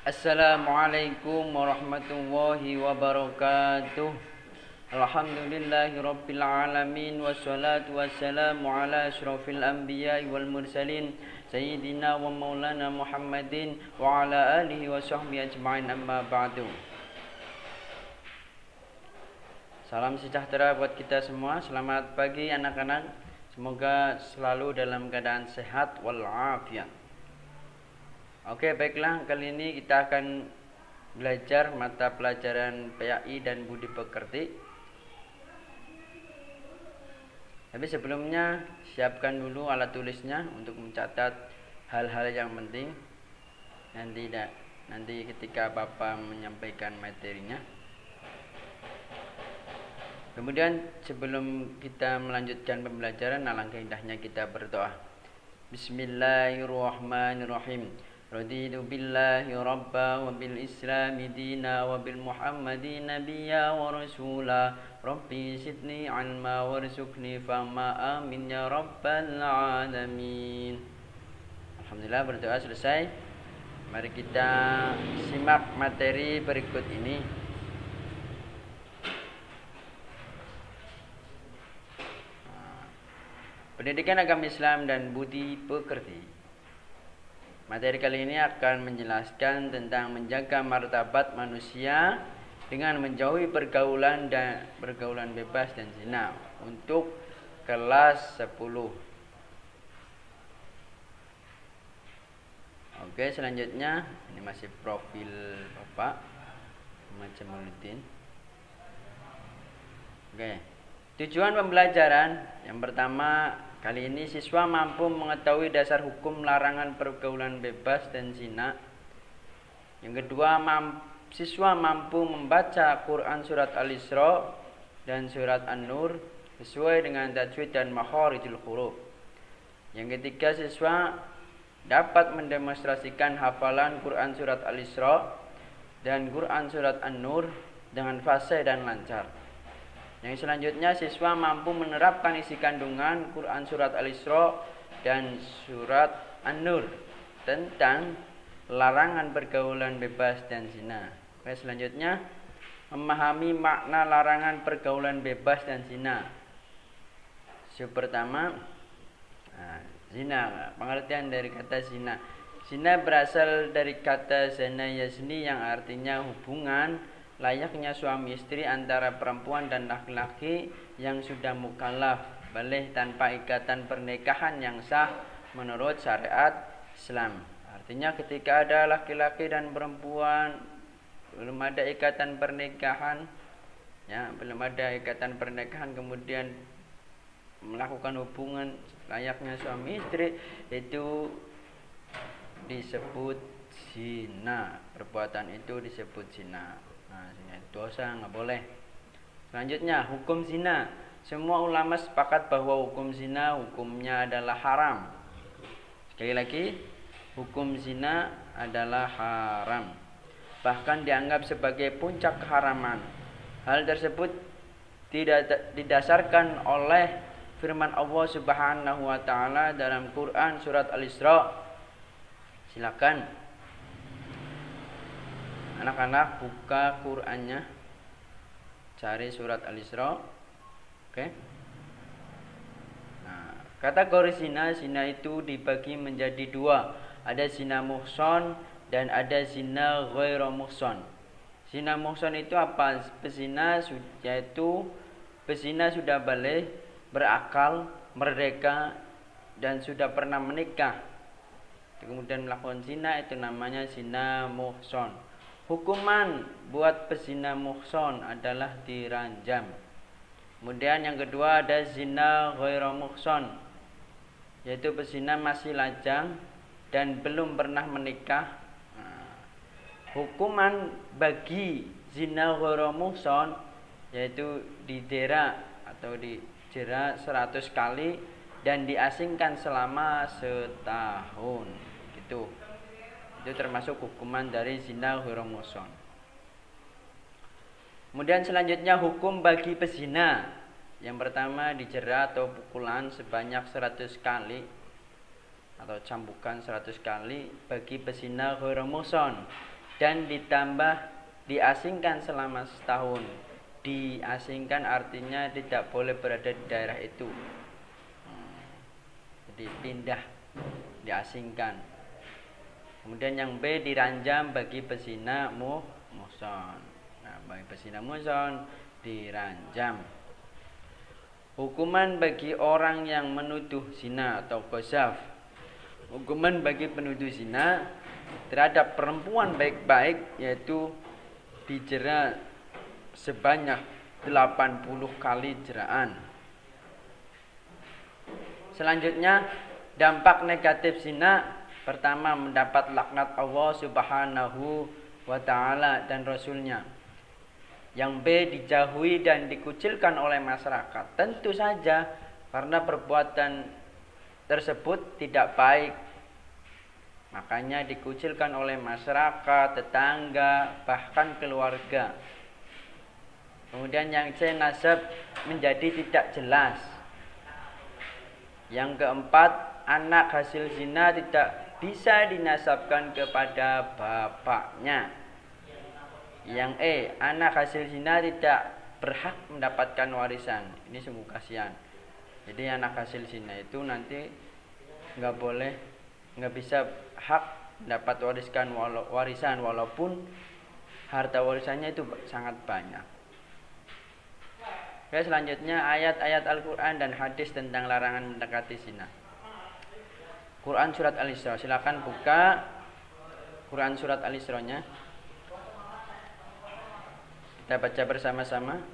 Assalamualaikum warahmatullahi wabarakatuh. Alhamdulillahi rabbil alamin. Wassalatu wassalamu ala asyrafil anbiya'i wal mursalin Sayyidina wa maulana Muhammadin wa ala alihi wa sahbihi ajma'in, amma ba'du. Salam sejahtera buat kita semua. Selamat pagi anak-anak. Semoga selalu dalam keadaan sehat walafiat. Oke, baiklah, kali ini kita akan belajar mata pelajaran PAI dan Budi Pekerti. Tapi sebelumnya siapkan dulu alat tulisnya untuk mencatat hal-hal yang penting. Nanti ketika Bapak menyampaikan materinya. Kemudian sebelum kita melanjutkan pembelajaran, alangkah indahnya kita berdoa. Bismillahirrahmanirrahim. Raditu billahi rabba wa bil islami dina wa bil muhammadin nabiyya wa rasula. Rabbi zidni ilma warzuqni fahma, amin ya rabbal alamin. Alhamdulillah, berdoa selesai. Mari kita simak materi berikut ini. Pendidikan agama Islam dan Budi Pekerti. Materi kali ini akan menjelaskan tentang menjaga martabat manusia dengan menjauhi pergaulan bebas dan zina untuk kelas 10. Oke, selanjutnya ini masih profil Bapak Jamaluddin. Oke. Tujuan pembelajaran yang pertama, kali ini siswa mampu mengetahui dasar hukum larangan pergaulan bebas dan zina. Yang kedua, siswa mampu membaca Quran surat Al-Isra dan surat An-Nur sesuai dengan tajwid dan makharijul huruf. Yang ketiga, siswa dapat mendemonstrasikan hafalan Quran surat Al-Isra dan Quran surat An-Nur dengan fasih dan lancar. Yang selanjutnya, siswa mampu menerapkan isi kandungan Quran surat Al-Isra dan surat An-Nur tentang larangan pergaulan bebas dan zina. Oke, selanjutnya, memahami makna larangan pergaulan bebas dan zina. Pertama, zina, pengertian dari kata zina. Zina berasal dari kata zana yazni yang artinya hubungan layaknya suami istri antara perempuan dan laki-laki yang sudah mukallaf, baligh tanpa ikatan pernikahan yang sah menurut syariat Islam. Artinya ketika ada laki-laki dan perempuan belum ada ikatan pernikahan, kemudian melakukan hubungan layaknya suami istri, itu disebut zina. Perbuatan itu disebut zina. Dosa, nggak boleh. Selanjutnya, hukum zina. Semua ulama sepakat bahwa hukum zina hukumnya adalah haram. Sekali lagi, hukum zina adalah haram, bahkan dianggap sebagai puncak keharaman. Hal tersebut tidak didasarkan oleh firman Allah Subhanahu wa taala dalam Quran surat Al-Isra. Silakan anak-anak buka Qur'annya, cari surat Al-Isra. Oke. Nah, kategori zina itu dibagi menjadi dua. Ada zina muhson dan ada zina ghairu muhson. Zina muhson itu apa? Pezina sudah baligh, berakal, merdeka dan sudah pernah menikah, kemudian melakukan zina, itu namanya zina muhson. Hukuman buat pezina muhson adalah diranjam. Kemudian yang kedua ada zina ghairu muhson, yaitu pezina masih lajang dan belum pernah menikah. Hukuman bagi zina ghairu muhson yaitu didera atau dijera 100 kali dan diasingkan selama setahun. Gitu. Itu termasuk hukuman dari zina ghairu muhson. Kemudian selanjutnya hukum bagi pezina. Yang pertama dijerat atau pukulan sebanyak 100 kali atau cambukan 100 kali bagi pezina ghairu muhson. dan ditambah diasingkan selama setahun. Diasingkan artinya tidak boleh berada di daerah itu. Jadi pindah, diasingkan. Kemudian yang B, diranjam bagi pezina muhsan. Nah, bagi pezina muhsan diranjam. Hukuman bagi orang yang menuduh zina atau qazaf. Hukuman bagi penuduh zina terhadap perempuan baik-baik yaitu dijera sebanyak 80 kali jeraan. Selanjutnya, dampak negatif zina, pertama mendapat laknat Allah Subhanahu wa ta'ala dan Rasulnya. Yang B, dijauhi dan dikucilkan oleh masyarakat. Tentu saja karena perbuatan tersebut tidak baik, makanya dikucilkan oleh masyarakat, tetangga, bahkan keluarga. Kemudian yang C, nasab menjadi tidak jelas. Yang keempat, anak hasil zina tidak bisa dinasabkan kepada bapaknya. Yang E, anak hasil zina tidak berhak mendapatkan warisan. Ini sungguh kasihan. Jadi anak hasil zina itu nanti nggak bisa hak dapat warisan walaupun harta warisannya itu sangat banyak. Oke, selanjutnya ayat-ayat Al-Quran dan hadis tentang larangan mendekati zina. Quran surat Al-Isra. Silakan buka Quran surat Al-Isra-nya. Kita baca bersama-sama.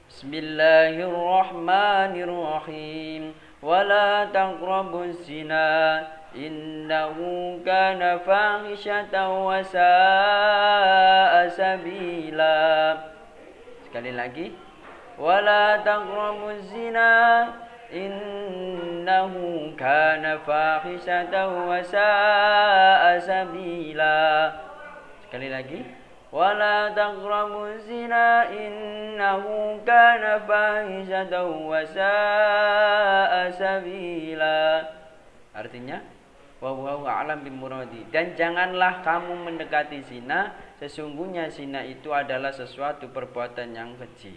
Bismillahirrahmanirrahim. Wala taqrabuz zina innahu kana fahishatan wa sa'a sabila. Sekali lagi. Wala taqrabuz zina innahu kana fahishatan wa sa'a sabila. Sekali lagi. Wala taqrabuz zina innahu kana fahishatan wa sa'a sabila. Artinya, wallahu a'lam bimuradi. Dan janganlah kamu mendekati zina, sesungguhnya zina itu adalah sesuatu perbuatan yang keji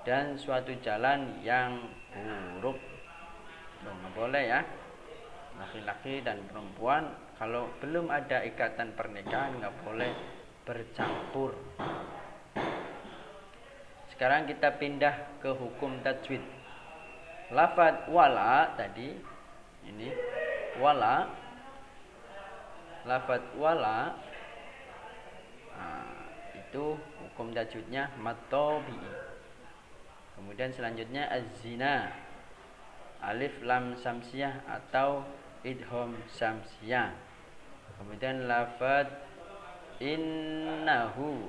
dan suatu jalan yang buruk. Nggak boleh ya, laki-laki dan perempuan kalau belum ada ikatan pernikahan nggak boleh bercampur. Sekarang kita pindah ke hukum tajwid. Lafaz wala tadi ini wala, lafaz wala itu hukum tajwidnya matobi'i. Kemudian selanjutnya az-zina, alif lam samsiyah atau idgham samsiyah. Kemudian lafaz innahu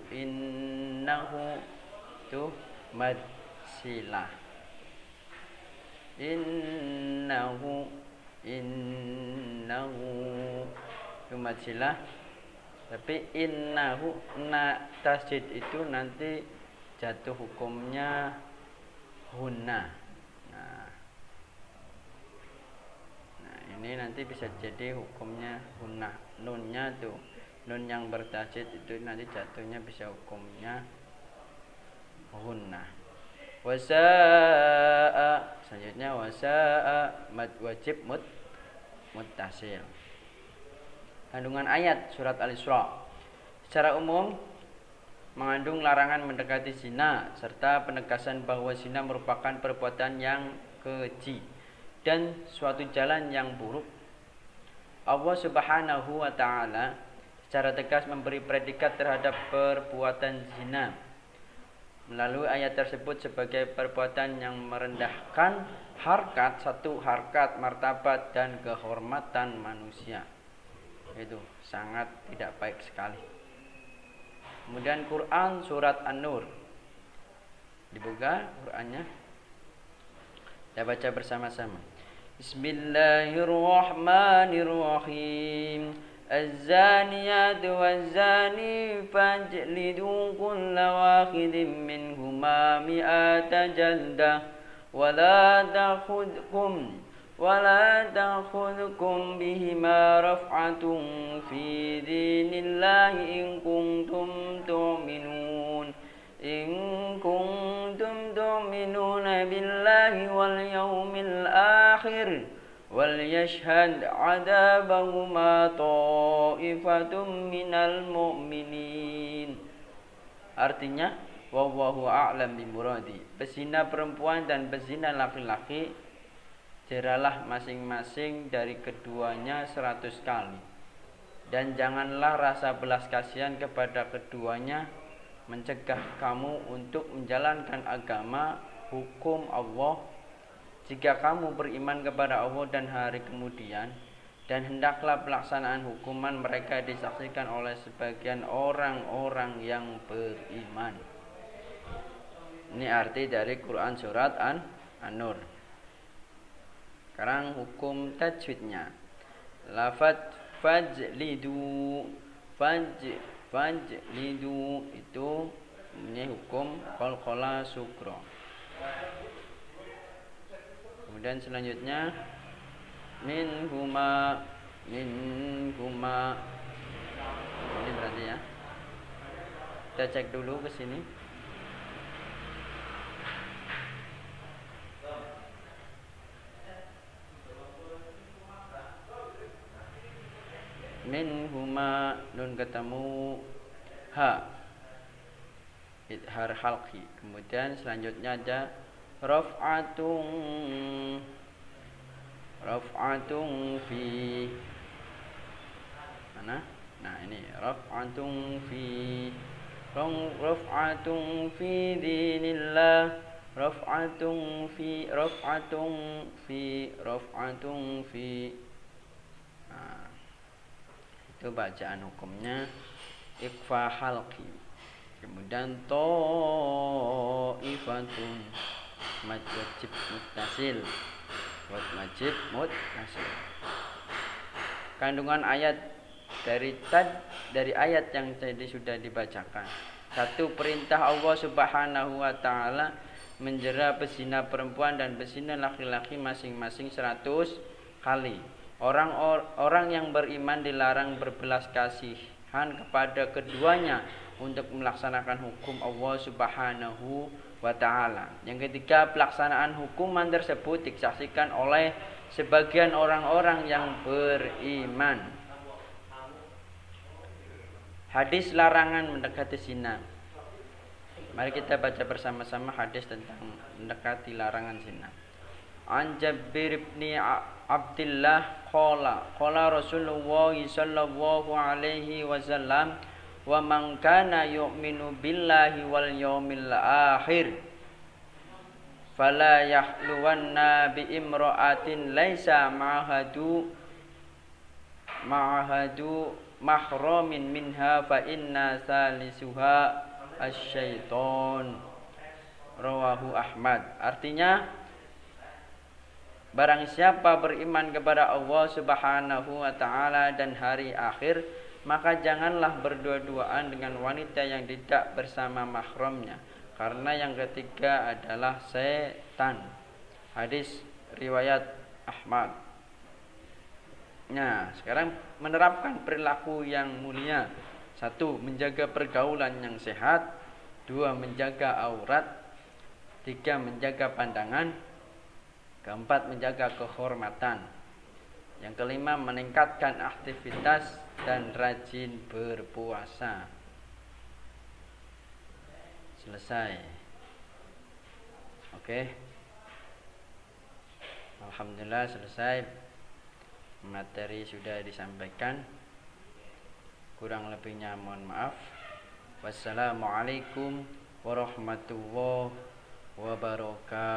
itu mad silah. Innahu itu mad silah. Tapi innahu tasjid itu nanti jatuh hukumnya hunna. Nah, ini nanti bisa jadi hukumnya hunna. Nunnya tuh, nun yang bertasjid itu nanti jatuhnya bisa hukumnya hunna. Wasa'a, selanjutnya wasa'a mad wajib muttasil. Kandungan ayat surat Al-Isra secara umum mengandung larangan mendekati zina serta penegasan bahwa zina merupakan perbuatan yang keji dan suatu jalan yang buruk. Allah Subhanahu wa ta'ala secara tegas memberi predikat terhadap perbuatan zina melalui ayat tersebut sebagai perbuatan yang merendahkan satu harkat, martabat dan kehormatan manusia. Itu sangat tidak baik sekali. Kemudian Quran surat An-Nur. Dibuka Qurannya. Kita baca bersama-sama. Bismillahirrahmanirrahim. Az-zaniyatu waz-zani fajlidu kulla wahidin minhuma mi'ata jaldah wa la ta'khudhukum bihima raf'atun fi dinillahi in kuntum yashhad 'adzabahuma ta'ifatum minal mu'minin. Artinya wallahu a'lam bimuradi. Pezina perempuan dan pezina laki-laki jeralah masing-masing dari keduanya 100 kali. Dan janganlah rasa belas kasihan kepada keduanya mencegah kamu untuk menjalankan agama hukum Allah. Jika kamu beriman kepada Allah dan hari kemudian, dan hendaklah pelaksanaan hukuman mereka disaksikan oleh sebagian orang-orang yang beriman. Ini arti dari Quran surat An-Nur. Sekarang hukum tajwidnya. Lafaz fajlidu, fajlidu itu ini hukum qalqala sukra. Kemudian selanjutnya minhuma ini berarti ya. Kita cek dulu ke sini. Minhuma nun ketemu ha idhar halqi. Kemudian selanjutnya ada raf'atun fi mana? Nah ini raf'atun fi dinillah, raf'atun fi nah, itu bacaan hukumnya ikfa halqi. Kemudian ta'ifatun wajib muttasil, wajib muttasil. Kandungan ayat dari ayat yang tadi sudah dibacakan. Satu, perintah Allah Subhanahu wa taala menjera pezina perempuan dan pezina laki-laki masing-masing 100 kali. Orang yang beriman dilarang berbelas kasihan kepada keduanya untuk melaksanakan hukum Allah Subhanahu wa ta'ala. Yang ketiga, pelaksanaan hukuman tersebut disaksikan oleh sebagian orang-orang yang beriman. Hadis larangan mendekati zina. Mari kita baca bersama-sama hadis tentang mendekati larangan zina. An Jabir bin Abdullah qala Rasulullah sallallahu alaihi wasallam wa man kana yu'minu billahi wal yawmil akhir fala yahluwanna bi imra'atin laisa ma'ahadu mahramin minha fa inna salisuha asyaiton. Rawahu Ahmad. Artinya, barang siapa beriman kepada Allah Subhanahu wa taala dan hari akhir, maka janganlah berdua-duaan dengan wanita yang tidak bersama mahramnya, karena yang ketiga adalah setan. Hadis riwayat Ahmad. Nah, sekarang menerapkan perilaku yang mulia. 1. Menjaga pergaulan yang sehat. 2. Menjaga aurat. 3. Menjaga pandangan. 4. Menjaga kehormatan. Yang kelima, meningkatkan aktivitas dan rajin berpuasa. Selesai. Oke. Alhamdulillah selesai. Materi sudah disampaikan. Kurang lebihnya mohon maaf. Wassalamualaikum warahmatullahi wabarakatuh.